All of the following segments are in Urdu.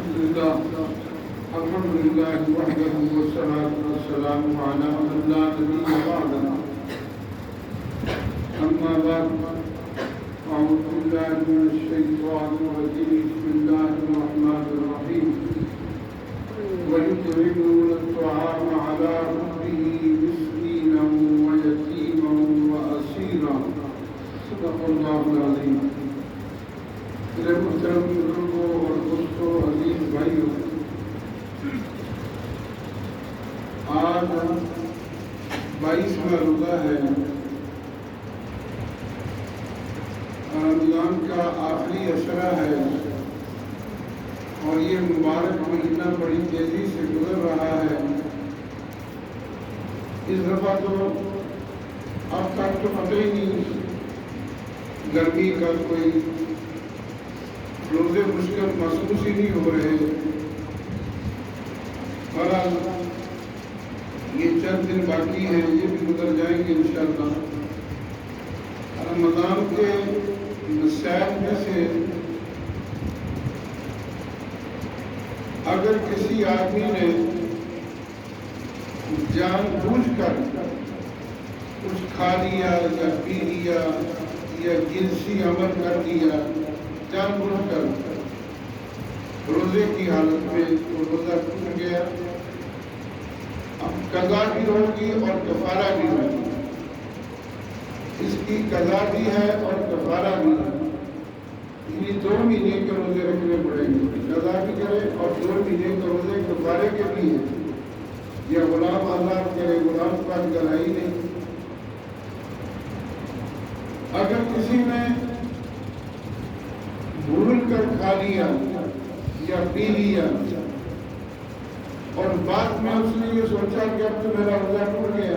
الحمد لله وحده والصلاة والسلام على من لا نبي بعده أما بعد أعوذ بالله من الشيطان الرجيم بسم الله الرحمن الرحيم ويطعمون الطعام على حبه مسكينا ويتيما وأسيرا صدق الله العظيم. میرے محترم بزرگوں اور دوستوں عزیز بھائیوں، آج 22واں روزہ ہے، رمضان کا آخری عشرہ ہے اور یہ مبارک مہینہ بڑی تیزی سے گزر رہا ہے۔ اس دفعہ تو اب تک تو پتہ ہی نہیں گرمی کا کوئی روزے مشکل محسوس ہی نہیں ہو رہے۔ بہرحال یہ چند دن باقی ہیں، یہ بھی گزر جائیں گے انشاءاللہ۔ رمضان کے مسائل میں سے اگر کسی آدمی نے جان بوجھ کر کچھ کھا لیا یا پی لیا یا جنسی عمل کر دیا جان بوجھ کر روزے کی حالت میں، تو روزہ ٹوٹ گیا۔ اب قضا بھی ہوگی اور کفارہ بھی ہوگی۔ اس کی قضا بھی ہے اور کفارہ بھی ہے، یعنی 2 مہینے کے روزے رکھنے پڑیں گے، قضا بھی کرے اور 2 مہینے کے روزے کفارے کے بھی ہیں، یا غلام آزاد کرے، غلام پاک گلائی نہیں۔ اگر کسی نے بھول کر کھا لیا یا پی لیا اور بعد میں اس نے یہ سوچا کہ اب تو میرا روزہ ٹوٹ گیا،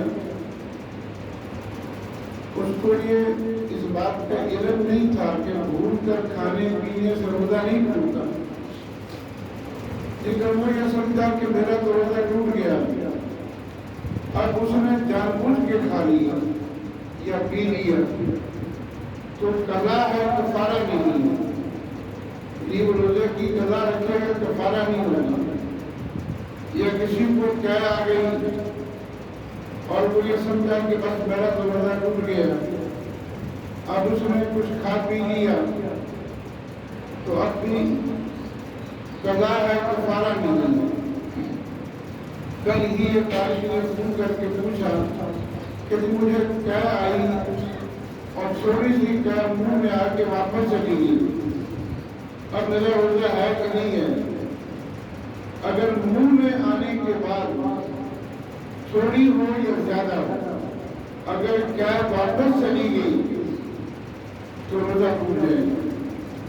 اس کو یہ اس بات کا علم نہیں تھا کہ بھول کر کھانے پینے سے روزہ نہیں ٹوٹتا، لیکن وہ یہ سمجھا کہ میرا تو روزہ ٹوٹ گیا، اب اس نے جان بوجھ کے کھا لیا یا پی لیا تو قضا ہے، کفارہ نہیں ہے۔ یہ روزے کی قضا رکھے گا، کفارہ نہیں ہوگا۔ یا کسی کو کیا آ گئی اور وہ یہ سمجھا کہ بس میرا تو روزہ ٹوٹ گیا، اب اس نے کچھ کھا پی لیا تو اب بھی قضا ہے، کفارہ نہیں ہے۔ کل ہی ایک آدمی نے فون کر کے پوچھا کہ مجھے کیا آئی اور تھوڑی سی کیا منہ میں آ کے واپس چلی گئی، اب میرا روزہ ہے کہ نہیں ہے؟ اگر منہ میں آنے کے بعد تھوڑی ہو یا زیادہ ہو، اگر کیا واپس چلی گئی تو روزہ ٹوٹ جائے گا،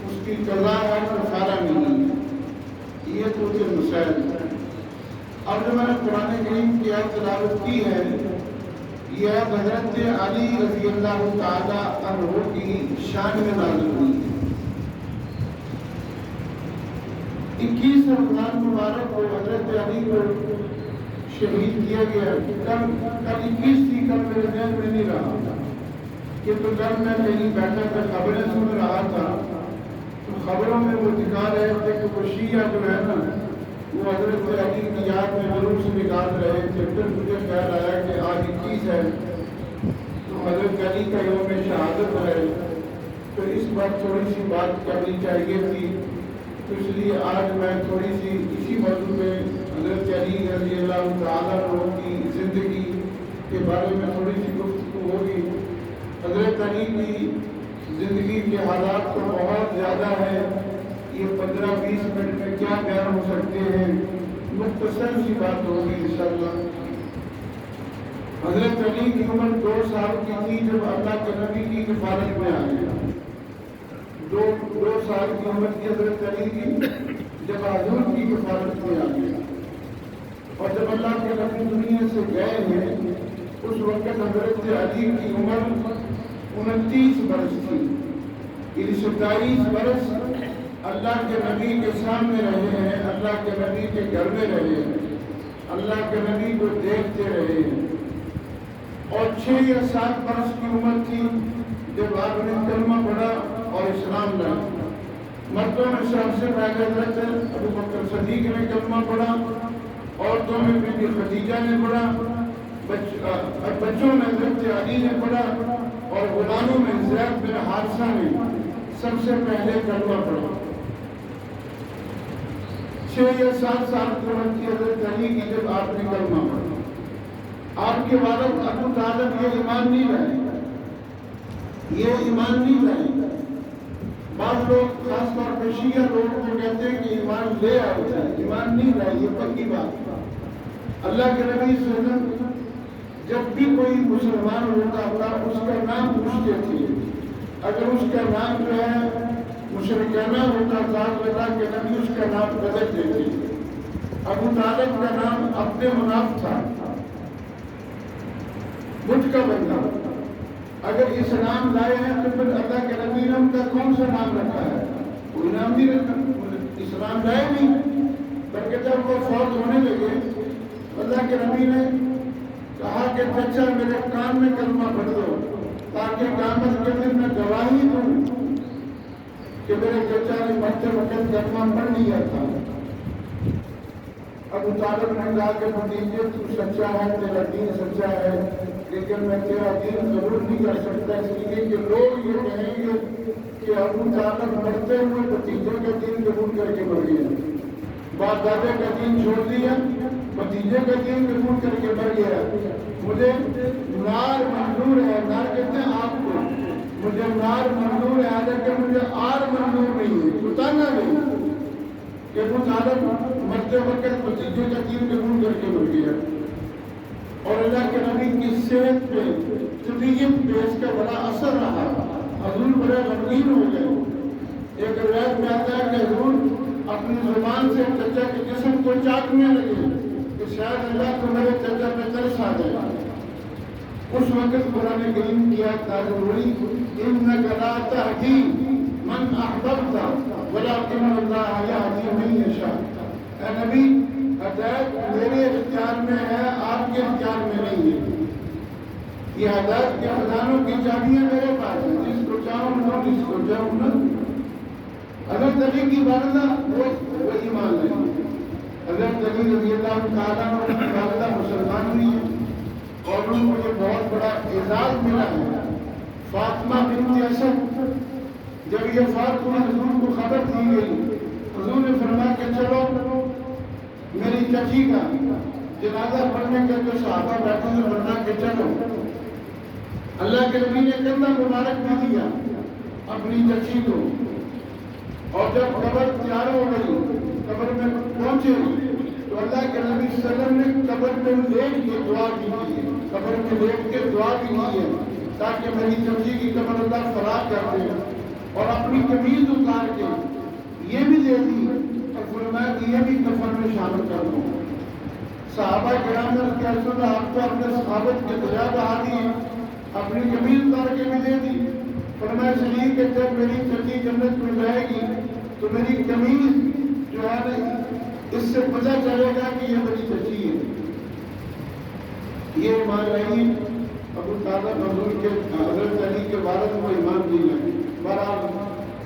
اس کی قضا ہے، کفارہ نہیں۔ یہ تو مسائل۔ اب جو میں نے قرآن کریم کی آیت تلاوت کی ہے، یہ حضرت علی رضی اللہ تعالی عنہ کی شان میں نازل ہوئی ہے۔ 21 رمضان مبارک کو حضرت علی کو شہید کیا گیا۔ کل 21 تھی، کل میرے ذہن میں نہیں رہا کہ تو کل میں کہیں بیٹھا تھا، خبریں سن رہا تھا، تو خبروں میں وہ دکھا رہے تھے کہ وہ شیعہ جو ہے نا، وہ حضرت علی کی یاد میں جلوس نکال رہے تھے۔ پھر مجھے خیال آیا کہ آج 21 ہے تو حضرت علی کا یوم شہادت ہے، تو اس پر تھوڑی سی بات کرنی چاہیے تھی، تو اس لیے آج میں تھوڑی سی اسی موضوع میں حضرت علی رضی اللہ تعالیٰ عنہ کی زندگی کے بارے میں تھوڑی سی گفتگو ہوگی۔ حضرت علی کی زندگی کے حالات تو بہت زیادہ ہیں، یہ 15-20 منٹ میں کیا بیان ہو سکتے ہیں، مختصر سی بات ہوگی انشاءاللہ۔ حضرت علی کی عمر 2 سال کی تھی جب اللہ کے نبی کی کفالت میں آ گیا۔ 2 سال کی عمر کی حضرت علی کی جب حضور کی کفالت میں آ گیا، اور جب اللہ کے نبی دنیا سے گئے ہیں اس وقت حضرت علی کی عمر 29 برس تھی، یعنی 27 برس اللہ کے نبی کے سامنے رہے ہیں، اللہ کے نبی کے گھر میں رہے ہیں، اللہ کے نبی کو دیکھتے رہے ہیں۔ اور 6 یا 7 برس کی عمر تھی جب آپ نے کلمہ پڑھا اور اسلام لایا۔ مردوں میں سب سے پہلے حضرت ابو بکر صدیق نے کلمہ پڑھا، عورتوں میں بی بی خدیجہ نے پڑھا، بچوں میں حضرت علی نے پڑھا، اور غلاموں میں زید بن حارثہ نے سب سے پہلے کلمہ پڑھا۔ 6 یا 7 سال کی عمر تھی حضرت علی کی جب آپ نے کلمہ پڑھا۔ آپ کے والد ابو طالب یہ ایمان نہیں لائے، یہ ایمان نہیں لائے۔ بعض لوگ خاص طور پہ شیعہ لوگ کو کہتے ہیں کہ ایمان لے آئے تھے، ایمان نہیں لائے، یہ پکی بات۔ اللہ کے نبی صلی اللہ علیہ وسلم جب بھی کوئی مسلمان ہوتا تھا اس کا نام پوچھتے تھے، اگر اس کا نام جو ہے مشرکانہ ہوتا تھا تو اللہ کے نبی اس کا نام بدل دیتے۔ ابو طالب کا نام عبد مناف تھا، بت کا بندہ۔ اگر اسلام لائے ہیں تو پھر اللہ کے نبی نے ان کا کون سا نام رکھا ہے؟ کوئی نام نہیں رکھا، اسلام لائے نہیں۔ بلکہ جب وہ فوت ہونے لگے اللہ کے نبی نے کہا کہ چچا میرے کان میں کلمہ پڑھ دو تاکہ قیامت کے دن میں گواہی دوں کہ میرے چچا نے مرتے وقت کلمہ پڑھ لیا تھا۔ ابو طالب نے کہا کہ بھتیجے تو سچا ہے، تیرا دین سچا ہے، لیکن میں تیرا دین قبول نہیں کر سکتا، اس لیے کہ لوگ یہ کہیں گے کہ ابو طالب مرتے ہوئے بھتیجے کا دین قبول کر کے مر گیا، باپ دادے کا دین چھوڑ دیا، بھتیجے کا دین قبول کر کے مر گیا۔ مجھے نار منظور ہے، نار کہتے ہیں آپ کو، مجھے نار منظور ہے لیکن مجھے آر منظور نہیں ہے، بتانا نہیں کہ ابو طالب مرتے وقت بھتیجے کا دین قبول کر کے مر گیا۔ اور اللہ کے نبی کی صحت پہ طبیعت پہ اس کا بڑا اثر رہا، حضور بڑے غمگین ہو گئے۔ ایک روایت میں آتا ہے کہ حضور اپنی زبان سے چچا کے جسم کو چاٹنے لگے کہ شاید اللہ کو میرے چچا پہ ترس آ جائے۔ اس وقت قرآن کریم کی آیت نازل ہوئی، اِنَّكَ لَا تَهْدِي مَنْ أَحْبَبْتَ وَلَكِنَّ اللَّهَ يَهْدِي مَن يَشَاءُ۔ اے نبی، ہدایت میرے اختیار میں ہے، آپ کے اختیار میں نہیں ہے۔ یہ ہدایت کے خزانوں کی چابیاں میرے پاس ہیں، جس کو چاہوں نہ جس کو چاہوں نہ۔ حضرت علی کی والدہ وہ ایمان ہے، حضرت علی رضی اللہ تعالیٰ عنہ کی والدہ مسلمان ہوئی ہے اور ان کو یہ بہت بڑا اعزاز ملا ہے۔ فاطمہ بنت اسد، جب یہ فاطمہ حضور کو خبر دی گئی، حضور نے فرمایا کہ چلو میری چچی کا جنازہ پڑھنے کے جو صحابہ بیٹھے ہیں ورنہ کہ چلو۔ اللہ کے نبی نے کندھا مبارک بھی دیا اپنی چچی کو، اور جب قبر تیار ہو گئی، قبر میں پہنچے تو اللہ کے نبی صلی اللہ علیہ وسلم نے قبر میں لیٹ کے دعا بھی کی ہے، قبر میں لیٹ کے دعا بھی کی ہے تاکہ میری چچی کی قبر اللہ فراغ کر دے، اور اپنی قمیض اتار کے یہ بھی دے دی اور فرمایا کہ یہ بھی کفن میں شامل کر دو۔ صحابہ کرام نے کہا رسول اللہ آپ تو اپنے صحابت کے دریا بہا دیے، اپنی قمیض اتار کے بھی دے دی۔ فرمایا صحیح کہ جب میری چچی جنت میں جائے گی تو میری قمیض جو ہے نا اس سے پتہ چلے گا کہ یہ میری چچی ہے۔ یہ ایمان نہیں، ابو طالب حضور کے حضرت علی کے والد کو ایمان نہیں لگے۔ بہرحال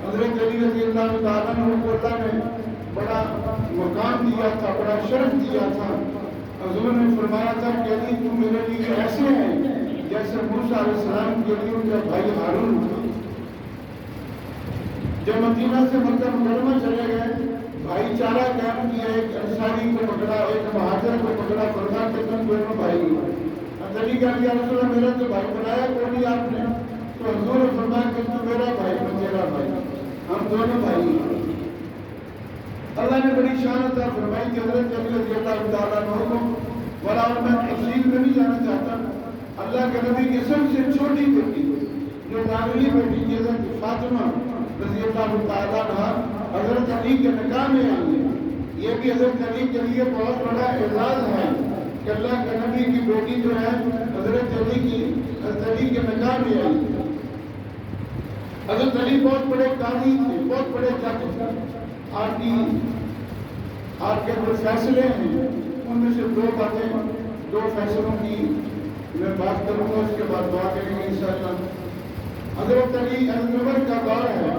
حضرت علی رضی اللہ تعالیٰ عنہ کو اللہ نے بڑا مقام دیا تھا، بڑا شرف دیا تھا۔ حضور نے فرمایا تھا کہ علی تم میرے لیے ایسے ہیں جیسے موسیٰ علیہ السلام کے لیے ان کا بھائی ہارون تھا۔ جب مدینہ سے مکہ مکرمہ چلے گئے، بھائی چارہ قائم کیا، ایک انصاری کو پکڑا، ایک مہاجر کو پکڑا، فرمایا کہ تم دونوں بھائی ہیں۔ علی کا یا رسول اللہ میرا تو بھائی بنایا کوئی نہیں آپ نے، تو حضور نے فرمایا کہ تو میرا بھائی میں تیرا بھائی، ہم دونوں بھائی ہیں۔ اللہ نے بڑی شان عطا فرمائی کہ حضرت علی رضی اللہ تعالیٰ عنہ کو، بہرحال میں تفصیل میں نہیں جانا چاہتا، اللہ کے نبی کی سب سے چھوٹی بیٹی جو ناولی بیٹی کی حضرت فاطمہ رضی اللہ تعالیٰ عنہ حضرت علی کے نکاح میں آئی ہے۔ یہ بھی حضرت علی کے لیے بہت بڑا اعزاز ہے کہ اللہ کے نبی کی بیٹی جو ہے حضرت علی کے نکاح میں آئی۔ حضرت علی بہت بڑے قاضی تھے، بہت بڑے جج تھے۔ آپ کے جو فیصلے ہیں ان میں سے دو فیصلوں کی میں بات کروں گا، اس کے بعد دعا کریں گے انشاءاللہ۔ حضرت علی عمر کا دور ہے،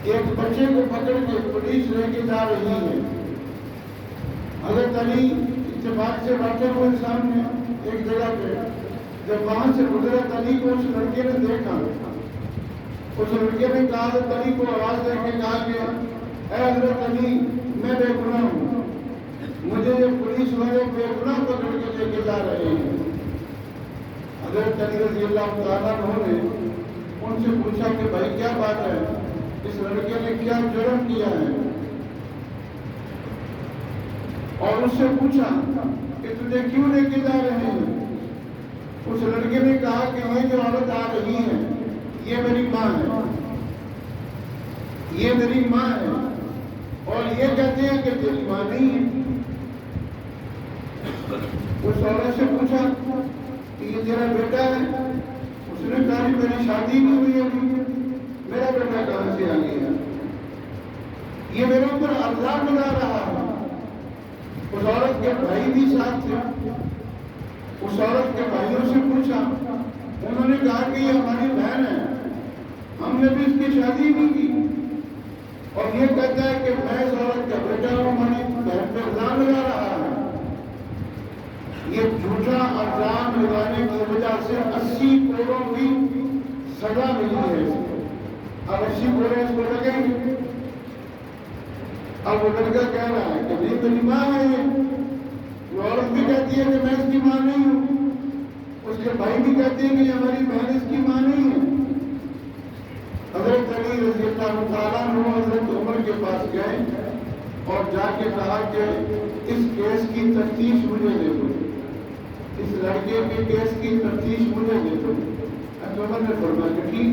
ایک بچے کو پکڑ کے پولیس لے کے جا رہی ہے. حضرت علی اتفاق سے بیٹھے ہوئے سامنے ایک جگہ پہ. جب وہاں سے حضرت علی کو اس لڑکے نے دیکھا, اس لڑکے نے کہا حضرت علی کو آواز دے کے کہا کہ اے حضرت علی, میں بے گناہ ہوں, مجھے یہ پولیس والے بے گناہ پکڑ کے لے کے جا رہے ہیں. حضرت علی رضی اللہ تعالیٰ عنہ نے ان سے پوچھا کہ بھائی کیا بات ہے, اس لڑکے نے کیا جرم کیا ہے, اور اس سے پوچھا کہ تجھے کیوں لے کے جا رہے ہیں. اس لڑکے نے کہا کہ یہ جو عورت آ رہی ہے یہ میری ماں ہے, یہ میری ماں ہے, اور یہ کہتے ہیں کہ تیری ماں نہیں ہے. اس عورت سے پوچھا کہ یہ تیرا بیٹا ہے. اس نے کہا کہ میری شادی نہیں ہوئی ابھی, میرا بیٹا کہاں سے آ گیا, یہ میرے اوپر الزام لگا رہا ہے. اس عورت کے بھائی بھی ساتھ تھے. اس عورت کے بھائیوں سے پوچھا, انہوں نے کہا کہ یہ ہماری بہن ہے, ہم نے بھی اس کی شادی نہیں کی, اور یہ کہتا ہے کہ میں اس عورت کا بیٹا ہوں, ہماری بہن پہ الزام لگا رہا ہے. یہ جھوٹا الزام لگانے کی وجہ سے 80 کروڑوں کی سزا ملی ہے. اب 80 کروڑ اس کو لگیں گے. اب وہ لڑکا کہہ رہا ہے کہ نہیں میری ماں ہے یہ. وہ عورت بھی کہتی ہے کہ میں اس کی ماں نہیں ہوں, اس کے بھائی بھی کہتے ہیں کہ ہماری بہن اس کی ماں نہیں ہے. حضرت علی رضی اللہ تعالیٰ عنہ حضرت عمر کے پاس گئے اور جا کے کہا کہ اس کیس کی تفتیش مجھے دے دو, اس لڑکے کے کیس کی تفتیش مجھے دے دو. حضرت عمر نے فرمایا کہ ٹھیک.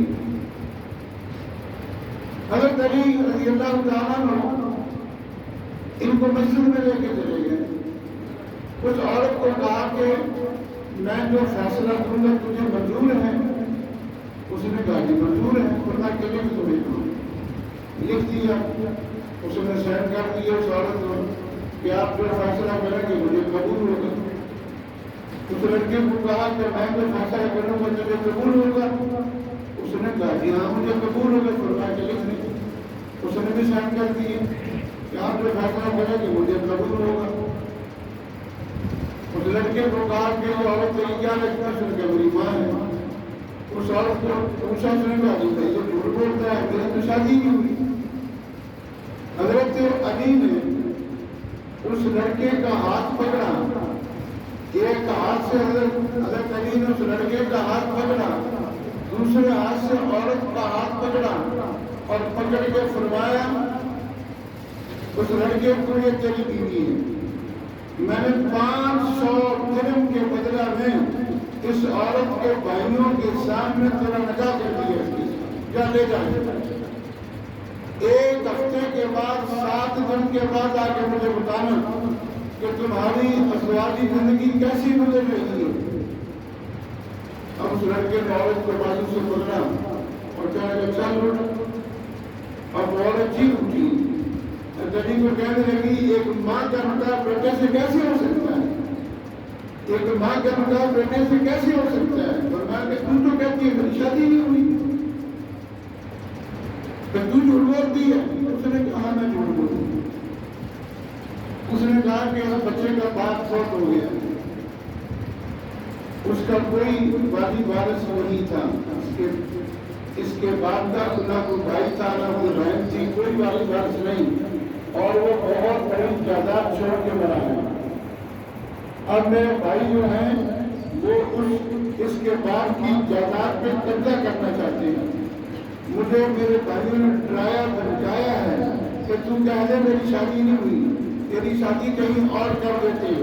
حضرت علی رضی اللہ تعالیٰ عنہ ان کو مسجد میں لے کے چلے گئے. اس عورت کو کہا کہ میں جو فیصلہ کروں گا تجھے منظور ہے. اس نے کہا کہ منظور ہے. فرمایا کہ لکھ دو. لکھ دیا. اس نے سائن کر دیا اس عورت کو کہ آپ جو فیصلہ کریں گے مجھے قبول ہوگا. اس لڑکے کو کہا کہ میں جو فیصلہ کروں گا مجھے قبول ہوگا. اس نے کہا کہ ہاں مجھے قبول ہوگا. فرمایا کہ لکھ دیں. اس نے بھی سائن کر دیے کہ آپ جو فیصلہ کریں گے مجھے قبول ہوگا. اس لڑکے کو کہا کہ وہ عورت تیری کیا لگتا ہے. اس نے کہا میری ماں ہے. اس عورت کو پوچھا, اس نے کہا کہ یہ جھوٹ بولتا ہے, میری تو شادی نہیں ہوئی. حضرت علی نے اس لڑکے کا ہاتھ پکڑا. ایک ہاتھ سے حضرت علی نے اس لڑکے کا ہاتھ پکڑا, دوسرے ہاتھ سے عورت کا ہاتھ پکڑا اور پکڑ کے فرمایا اس لڑکے کو یہ تیری بیوی ہے. میں نے 500 درہم کے بدلہ میں اس عورت کے بھائیوں کے سامنے تیرا نکاح کر دیا. کیا لے جائیں. ایک ہفتے کے بعد 7 دن کے بعد آ کے مجھے بتانا کہ تمہاری ازواجی زندگی کیسی گزر رہی ہے. اب اس لڑکے نے عورت کو بازو سے پکڑا اور کہنے لگا چل اٹھ. اب عورت چیخ اٹھی. علی کو کہنے لگی ایک ماں کا نکاح بیٹے سے کیسے ہو سکتا ہے. ایک ماں کا نکاح بیٹے سے کیسے ہو سکتا ہے. فرمایا کہ تم تو کہتی ہے میری شادی نہیں ہوئی, کہ تو جھوٹ بولتی ہے. اس نے کہا میں جھوٹ بولوں. اس نے کہا کہ اس بچے کا باپ فوت ہو گیا, اس کا کوئی والی وارث نہیں تھا. اس کے بعد کا نہ کوئی بھائی تھا نہ کوئی بہن تھی, کوئی والی وارث نہیں, اور وہ بہت بڑی جائیداد چھوڑ کے مرا ہے. اب میرے بھائی جو ہیں وہ اس کے بعد کی جائیداد پہ قبضہ کرنا چاہتے ہیں. مجھے میرے بھائیوں نے ڈرایا دھمکایا ہے کہ تم کہہ دے میری شادی نہیں ہوئی, تیری شادی کہیں اور کر دیتے.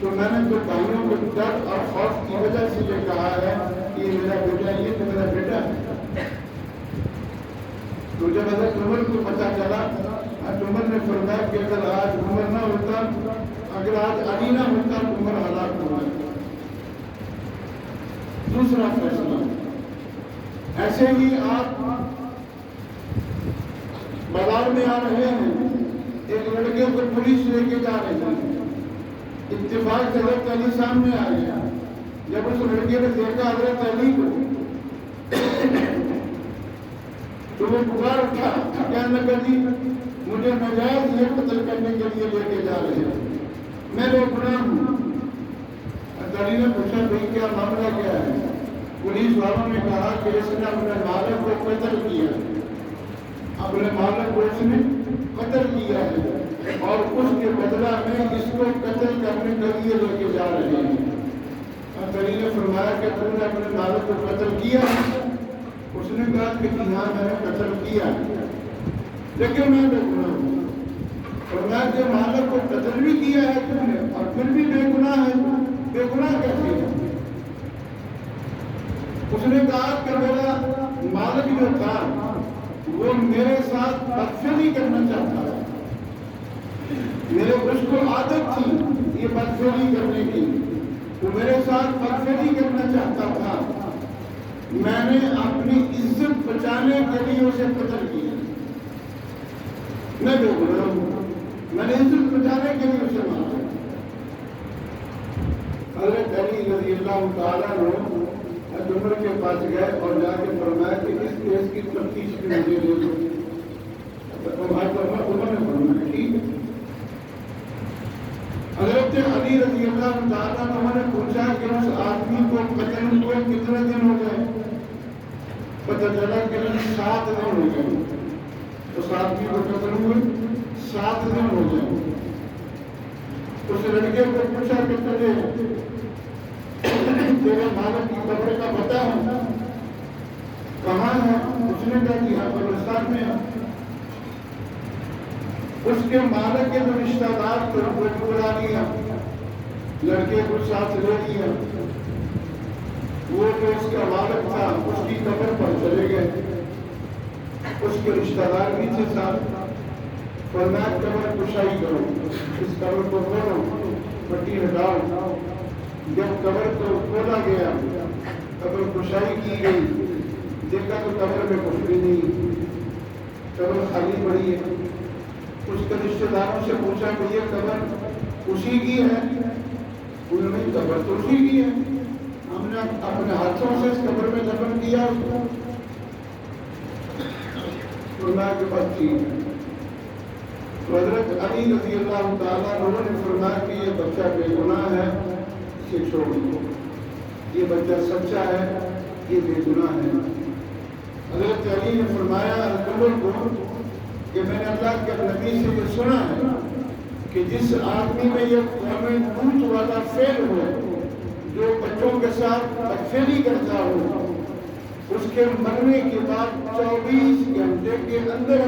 تو میں نے تو بھائیوں کو ڈر اور خوف کی وجہ سے یہ کہا ہے کہ یہ میرا بیٹا, یہ تو میرا بیٹا ہے. تو جب حضرت عمر کو پتہ چلا, حضرت عمر نے فرمایا کہ اگر آج عمر نہ ہوتا, اگر آج علی نہ ہوتا تو عمر ہلاک ہو جاتا. دوسرا فیصلہ, ایسے ہی آپ بازار میں آ رہے ہیں, ایک لڑکے کو پولیس لے کے جا رہے ہیں. اتفاق حضرت علی سامنے آ گیا. جب اس لڑکے نے دیکھا حضرت علی کو تو وہ پکار اٹھا، کہنے لگا جی مجھے ناجائز یہ قتل کرنے کے لیے لے کے جا رہے ہیں، میں بے گناہ ہوں۔ علی نے پوچھا بھائی کیا معاملہ کیا ہے؟ پولیس والوں نے کہا کہ اس نے اپنے مالک کو قتل کیا، اپنے مالک کو اس نے قتل کیا ہے اور اس کے بدلہ میں اس کو قتل کرنے کے لیے لے کے جا رہے ہیں۔ علی نے فرمایا کہ تم نے اپنے مالک کو قتل کیا؟ اس نے کہا کہ جی ہاں میں نے قتل کیا لیکن میں بے گناہ ہوں۔ فرمایا کہ مالک کو قتل بھی کیا ہے تم نے اور پھر بھی بے گناہ ہے، بے گناہ کیسے ہے؟ اس نے کہا کہ میرا مالک جو تھا وہ میرے ساتھ بدفعلی کرنا چاہتا ہے، میرے اس کو عادت تھی یہ بدفعلی کرنے کی، وہ میرے ساتھ بدفعلی کرنا چاہتا تھا، میں نے اپنی عزت بچانے کے لیے اسے قتل کیا، میں بے گناہ ہوں، میں نے عزت بچانے کے لیے اسے مارا۔ حضرت علی رضی اللہ تعالیٰ عنہ عمر کے پاس گئے اور جا کے فرمایا کہ اس کیس کی تفتیش بھی مجھے دے دو۔ عمر نے فرمایا ٹھیک ہے۔ حضرت علی رضی اللہ تعالیٰ عنہ نے پوچھا کہ اس آدمی کو قتل ہوئے کتنے دن ہو گئے؟ پتہ چلا کہ 7 دن ہو گئے۔ اس آدمی کو قتل ہوئے 7 دن ہو گئے۔ اس لڑکے کو پوچھا کہ تجھے تیرے مالک کی قبر کا پتہ ہے؟ کہاں ہے؟ اس نے کہا کہ قبرستان میں ہے۔ اس کے مالک کے جو رشتہ دار تھے وہ بلا لیا، لڑکے کو ساتھ لے لیا، وہ جو اس کا مالک تھا اس کی قبر پر چلے گئے، اس کے رشتہ دار بھی تھے ساتھ۔ فرمایا قبر کشائی کرو، اس قبر کو کھولو، مٹی ہٹاؤ۔ جب قبر کو کھولا گیا، قبر کشائی کی گئی، دیکھا تو قبر میں کچھ بھی نہیں، قبر خالی پڑی ہے۔ اس کے رشتہ داروں سے پوچھا کہ یہ قبر اسی کی ہے؟ انہوں نے قبر تو اسی کی ہے، ہم نے اپنے ہاتھوں سے اس قبر میں دفن کیا اس کو۔ فرمایا کہ بس ٹھیک ہے۔ تو حضرت علی رضی اللہ تعالیٰ عنہ نے فرمایا کہ یہ بچہ بے گناہ ہے، اسے چھوڑ دو، یہ بچہ سچا ہے، یہ بے گناہ ہے۔ حضرت علی نے فرمایا القمر کو کہ میں نے اللہ کے نبی سے یہ سنا ہے کہ جس آدمی میں یہ قوم لوط والا فعل ہو، جو بچوں کے ساتھ بدفعلی کرتا ہو، اس کے مرنے کے بعد 24 گھنٹے کے اندر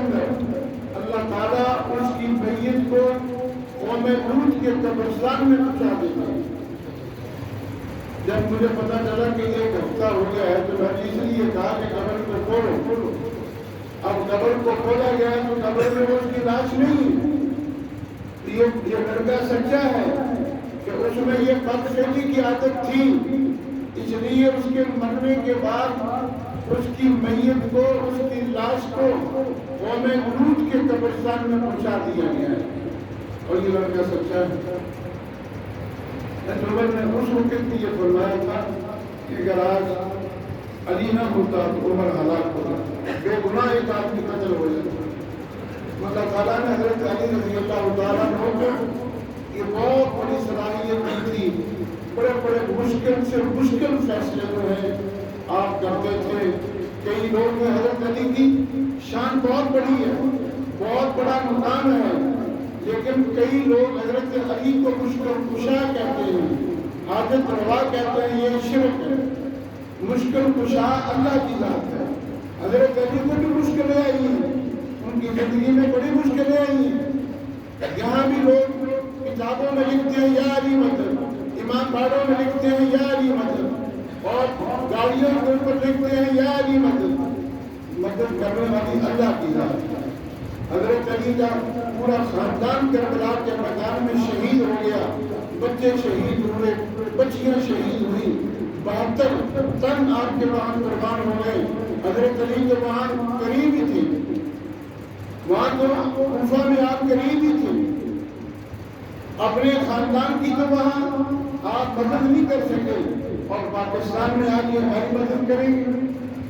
اللہ تعالیٰ اس کی میت کو قوم لوط کے قبرستان میں پہنچا دیتا ہے۔ جب مجھے پتا چلا کہ 1 ہفتہ ہو گیا ہے تو میں نے اس لیے کہا کہ قبر کو کھولو۔ اب قبر کو کھولا گیا تو قبر میں اس کی لاش نہیں، یہ لڑکا سچا ہے کہ اس میں یہ بدفعلی کی عادت تھی، اس لیے اس کے مرنے کے بعد اس کی میت کو، اس کی لاش کو قوم لوط کے قبرستان میں پہنچا دیا گیا ہے، اور یہ لڑکا سچا ہے۔ عمر نے اس وقت بھی یہ فرمایا تھا کہ اگر آج علی نہ ہوتا تو عمر ہلاک ہوتا، بے گناہ ایک آدمی قتل ہو جاتا۔ اللہ تعالیٰ نے حضرت علی رضی اللہ تعالیٰ عنہ کو یہ بہت بڑی صلاحیت دی تھی، بڑے بڑے مشکل سے مشکل فیصلے جو ہیں آپ کرتے تھے۔ کئی لوگ میں حضرت علی کی شان بہت بڑی ہے، بہت بڑا مقام ہے، لیکن کئی لوگ حضرت علی کو مشکل کشا کہتے ہیں، حاجت روا کہتے ہیں، یہ شرک ہے۔ مشکل کشا اللہ کی ذات ہے۔ حضرت علی کو بھی مشکلیں آئی ہیں، ان کی زندگی میں بڑی مشکلیں آئی ہیں۔ یہاں بھی لوگ کتابوں میں لکھتے ہیں یا علی مدد، امام باڑوں میں لکھتے ہیں یا علی مدد، اور گاڑیوں کے اوپر لکھتے ہیں یا علی مدد۔ مدد کرنے والی اللہ کی ذات ہے۔ حضرت علی کا پورا خاندان کربلا کے میدان میں شہید ہو گیا، بچے شہید ہوئے، بچیاں شہید ہوئی، 72 تن آپ کے وہاں قربان ہو گئے۔ حضرت علی کے وہاں قریب ہی تھے، وہاں تو کوفہ میں آپ قریب ہی تھے، اپنے خاندان کی تو وہاں آپ مدد نہیں کر سکے، اور پاکستان میں آ کے ہماری مدد کریں گے؟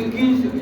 21